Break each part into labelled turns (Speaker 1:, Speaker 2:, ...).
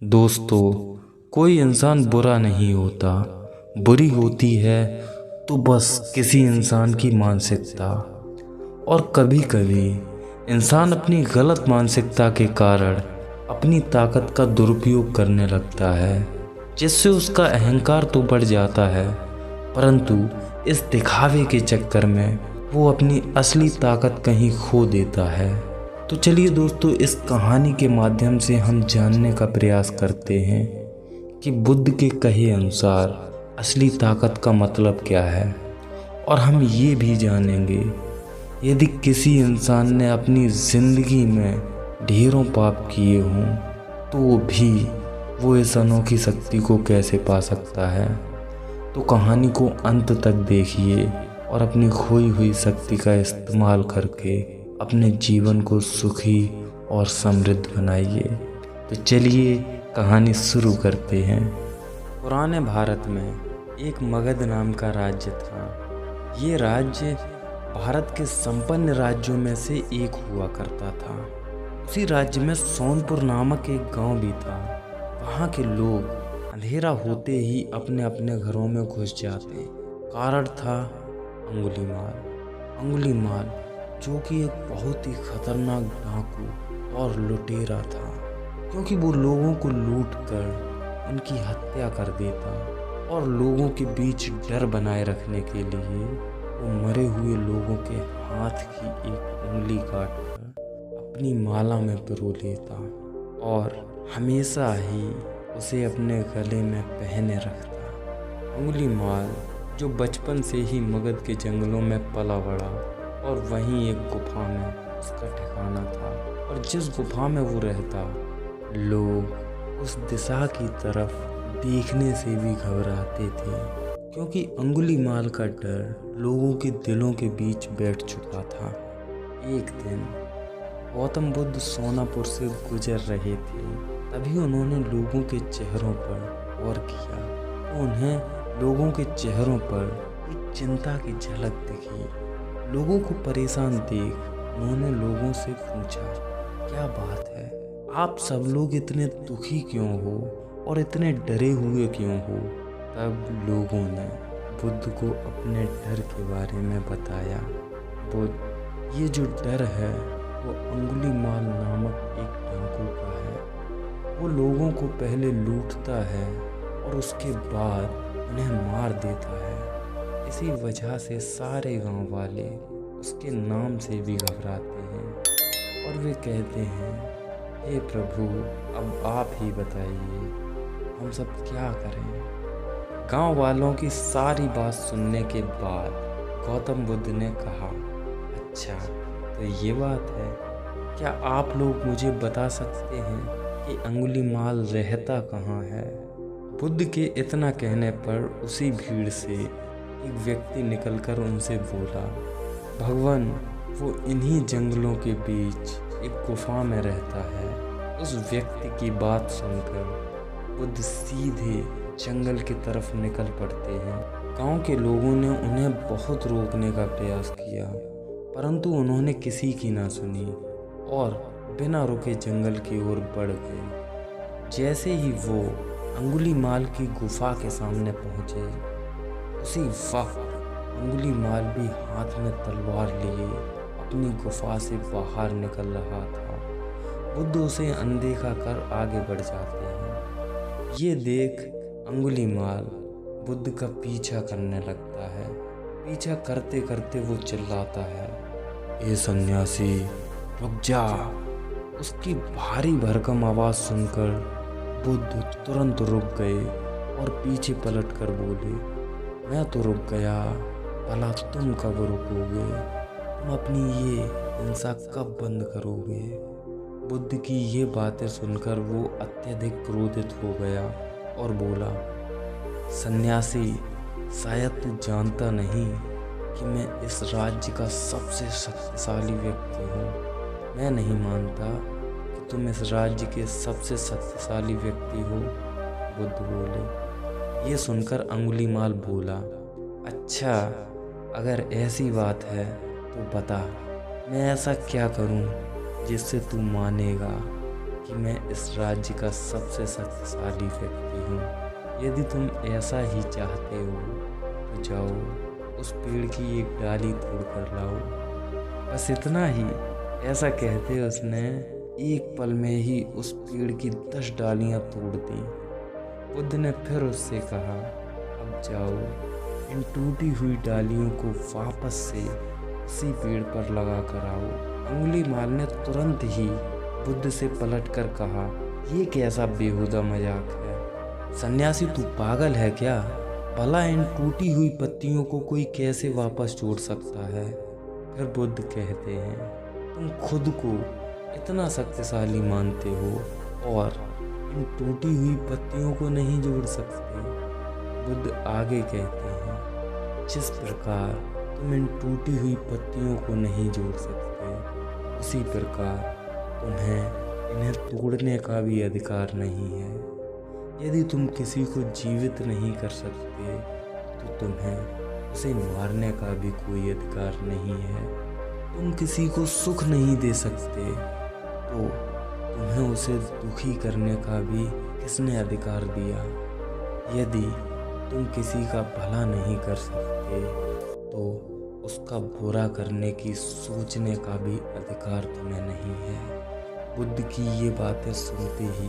Speaker 1: दोस्तों, कोई इंसान बुरा नहीं होता। बुरी होती है तो बस किसी इंसान की मानसिकता। और कभी कभी इंसान अपनी गलत मानसिकता के कारण अपनी ताकत का दुरुपयोग करने लगता है, जिससे उसका अहंकार तो बढ़ जाता है, परंतु इस दिखावे के चक्कर में वो अपनी असली ताकत कहीं खो देता है। तो चलिए दोस्तों, इस कहानी के माध्यम से हम जानने का प्रयास करते हैं कि बुद्ध के कहे अनुसार असली ताकत का मतलब क्या है। और हम ये भी जानेंगे, यदि किसी इंसान ने अपनी ज़िंदगी में ढेरों पाप किए हों तो भी वो इस अनोखी शक्ति को कैसे पा सकता है। तो कहानी को अंत तक देखिए और अपनी खोई हुई शक्ति का इस्तेमाल करके अपने जीवन को सुखी और समृद्ध बनाइए। तो चलिए कहानी शुरू करते हैं। पुराने भारत में एक मगध नाम का राज्य था। ये राज्य भारत के संपन्न राज्यों में से एक हुआ करता था। उसी राज्य में सोनपुर नामक एक गांव भी था। वहाँ के लोग अंधेरा होते ही अपने अपने घरों में घुस जाते। कारण था अंगुलीमाल, जो कि एक बहुत ही खतरनाक डाकू और लुटेरा था, क्योंकि वो लोगों को लूट कर उनकी हत्या कर देता और लोगों के बीच डर बनाए रखने के लिए वो मरे हुए लोगों के हाथ की एक उंगली काट कर अपनी माला में पिरो लेता और हमेशा ही उसे अपने गले में पहने रखता। अंगुलीमाल, जो बचपन से ही मगध के जंगलों में पला बड़ा और वहीं एक गुफा में उसका ठिकाना था, और जिस गुफा में वो रहता, लोग उस दिशा की तरफ देखने से भी घबराते थे, क्योंकि अंगुलीमाल का डर लोगों के दिलों के बीच बैठ चुका था। एक दिन गौतम बुद्ध सोनापुर से गुजर रहे थे, तभी उन्होंने लोगों के चेहरों पर गौर किया तो उन्हें लोगों के चेहरों पर एक चिंता की झलक दिखी। लोगों को परेशान देख उन्होंने लोगों से पूछा, क्या बात है, आप सब लोग इतने दुखी क्यों हो और इतने डरे हुए क्यों हो। तब लोगों ने बुद्ध को अपने डर के बारे में बताया। बुद्ध, ये जो डर है वो अंगुलीमाल नामक एक डाकू का है। वो लोगों को पहले लूटता है और उसके बाद उन्हें मार देता है। इसी वजह से सारे गांव वाले उसके नाम से भी घबराते हैं और वे कहते हैं, हे प्रभु, अब आप ही बताइए, हम सब क्या करें। गांव वालों की सारी बात सुनने के बाद गौतम बुद्ध ने कहा, अच्छा तो ये बात है, क्या आप लोग मुझे बता सकते हैं कि अंगुलीमाल रहता कहाँ है। बुद्ध के इतना कहने पर उसी भीड़ से एक व्यक्ति निकलकर उनसे बोला, भगवान, वो इन्हीं जंगलों के बीच एक गुफा में रहता है। उस व्यक्ति की बात सुनकर बुद्ध सीधे जंगल की तरफ निकल पड़ते हैं। गांव के लोगों ने उन्हें बहुत रोकने का प्रयास किया, परंतु उन्होंने किसी की ना सुनी और बिना रुके जंगल की ओर बढ़ गए। जैसे ही वो अंगुलीमाल की गुफा के सामने पहुंचे, उसी वक्त अंगुलीमाल भी हाथ में तलवार लिए अपनी गुफा से बाहर निकल रहा था। बुद्ध उसे अनदेखा कर आगे बढ़ जाते हैं। ये देख अंगुलीमाल बुद्ध का पीछा करने लगता है। पीछा करते करते वो चिल्लाता है, ए सन्यासी, रुक जा। उसकी भारी भरकम आवाज़ सुनकर बुद्ध तुरंत रुक गए और पीछे पलट कर बोले, मैं तो रुक गया, भला तुम कब रुकोगे। तुम अपनी ये हिंसा कब बंद करोगे। बुद्ध की ये बातें सुनकर वो अत्यधिक क्रोधित हो गया और बोला, सन्यासी, शायद तू जानता नहीं कि मैं इस राज्य का सबसे शक्तिशाली व्यक्ति हूँ। मैं नहीं मानता कि तुम इस राज्य के सबसे शक्तिशाली व्यक्ति हो। बुद्ध बोले। ये सुनकर अंगुलीमाल बोला, अच्छा अगर ऐसी बात है तो बता, मैं ऐसा क्या करूं जिससे तू मानेगा। कि मैं इस राज्य का सबसे शक्तिशाली व्यक्ति हूँ। यदि तुम ऐसा ही चाहते हो तो जाओ उस पेड़ की एक डाली तोड़ कर लाओ। बस इतना ही। ऐसा कहते उसने एक पल में ही उस पेड़ की 10 डालियां तोड़ दी। बुद्ध ने फिर उससे कहा, अब जाओ इन टूटी हुई डालियों को वापस से उसी पेड़ पर लगा कर आओ। अंगुलीमाल ने तुरंत ही बुद्ध से पलटकर कहा, ये कैसा बेहुदा मजाक है? सन्यासी तू पागल है क्या? भला इन टूटी हुई पत्तियों को कोई कैसे वापस जोड़ सकता है? फिर बुद्ध कहते हैं, तुम खुद को इतना शक्तिशाली मानते हो और इन टूटी हुई पत्तियों को नहीं जोड़ सकते। बुद्ध आगे कहते हैं, जिस प्रकार तुम इन टूटी हुई पत्तियों को नहीं जोड़ सकते, उसी प्रकार तुम्हें इन्हें तोड़ने का भी अधिकार नहीं है। यदि तुम किसी को जीवित नहीं कर सकते तो तुम्हें उसे मारने का भी कोई अधिकार नहीं है। तुम किसी को सुख नहीं दे सकते तो तुम्हें उसे दुखी करने का भी किसने अधिकार दिया? यदि तुम किसी का भला नहीं कर सकते तो उसका बुरा करने की सोचने का भी अधिकार तुम्हें नहीं है। बुद्ध की ये बातें सुनते ही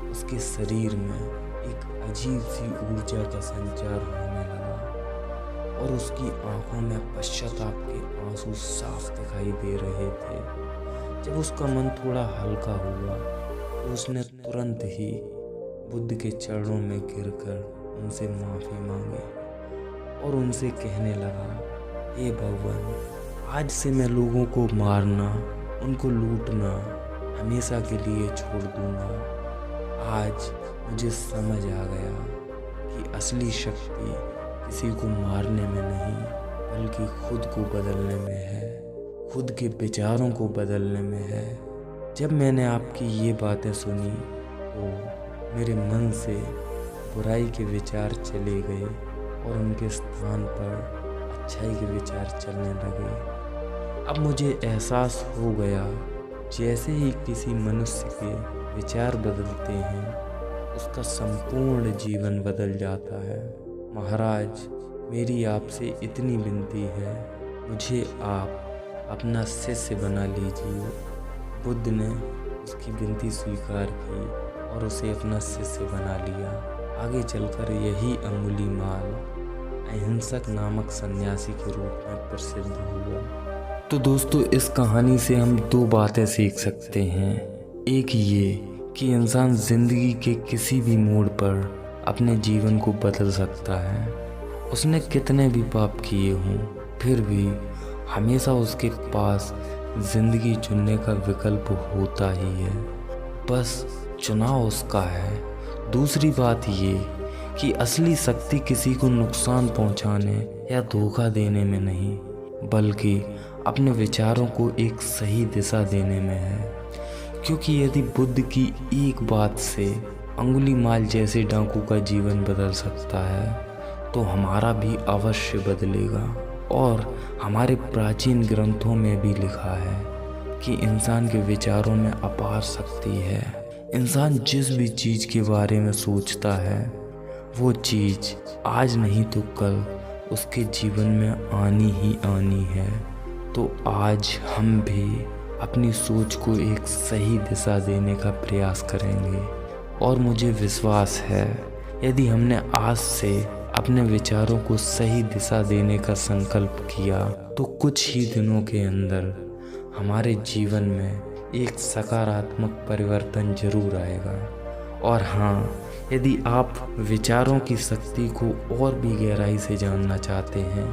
Speaker 1: उसके शरीर में एक अजीब सी ऊर्जा का संचार होने लगा और उसकी आंखों में पश्चाताप के आंसू साफ दिखाई दे रहे थे। जब उसका मन थोड़ा हल्का हुआ तो उसने तुरंत ही बुद्ध के चरणों में गिरकर उनसे माफ़ी मांगी और उनसे कहने लगा, हे भगवान, आज से मैं लोगों को मारना, उनको लूटना हमेशा के लिए छोड़ दूंगा। आज मुझे समझ आ गया कि असली शक्ति किसी को मारने में नहीं बल्कि खुद को बदलने में है, खुद के विचारों को बदलने में है। जब मैंने आपकी ये बातें सुनी तो मेरे मन से बुराई के विचार चले गए और उनके स्थान पर अच्छाई के विचार चलने लगे। अब मुझे एहसास हो गया, जैसे ही किसी मनुष्य के विचार बदलते हैं उसका संपूर्ण जीवन बदल जाता है। महाराज, मेरी आपसे इतनी विनती है, मुझे आप अपना शिष्य बना लीजिए। बुद्ध ने उसकी विनती स्वीकार की और उसे अपना शिष्य बना लिया। आगे चलकर यही अंगुलीमाल अहिंसक नामक सन्यासी के रूप में प्रसिद्ध हुआ। तो दोस्तों, इस कहानी से हम 2 बातें सीख सकते हैं। एक ये कि इंसान ज़िंदगी के किसी भी मोड़ पर अपने जीवन को बदल सकता है। उसने कितने भी पाप किए हों फिर भी हमेशा उसके पास ज़िंदगी चुनने का विकल्प होता ही है, बस चुनाव उसका है। दूसरी बात ये कि असली शक्ति किसी को नुकसान पहुंचाने या धोखा देने में नहीं बल्कि अपने विचारों को एक सही दिशा देने में है। क्योंकि यदि बुद्ध की एक बात से अंगुलीमाल जैसे डाकू का जीवन बदल सकता है तो हमारा भी अवश्य बदलेगा। और हमारे प्राचीन ग्रंथों में भी लिखा है कि इंसान के विचारों में अपार शक्ति है। इंसान जिस भी चीज़ के बारे में सोचता है वो चीज़ आज नहीं तो कल उसके जीवन में आनी ही आनी है। तो आज हम भी अपनी सोच को एक सही दिशा देने का प्रयास करेंगे और मुझे विश्वास है यदि हमने आज से अपने विचारों को सही दिशा देने का संकल्प किया तो कुछ ही दिनों के अंदर हमारे जीवन में एक सकारात्मक परिवर्तन जरूर आएगा। और हाँ, यदि आप विचारों की शक्ति को और भी गहराई से जानना चाहते हैं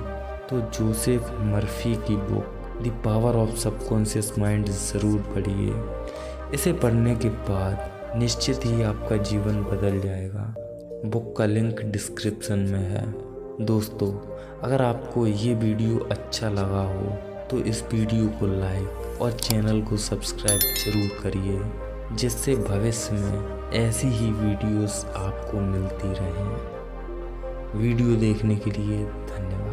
Speaker 1: तो जोसेफ मर्फी की book the power of subconscious mind ज़रूर पढ़िए। इसे पढ़ने के बाद निश्चित ही आपका जीवन बदल जाएगा। बुक का लिंक डिस्क्रिप्शन में है। दोस्तों, अगर आपको ये वीडियो अच्छा लगा हो तो इस वीडियो को लाइक और चैनल को सब्सक्राइब जरूर करिए, जिससे भविष्य में ऐसी ही वीडियोस आपको मिलती रहें। वीडियो देखने के लिए धन्यवाद।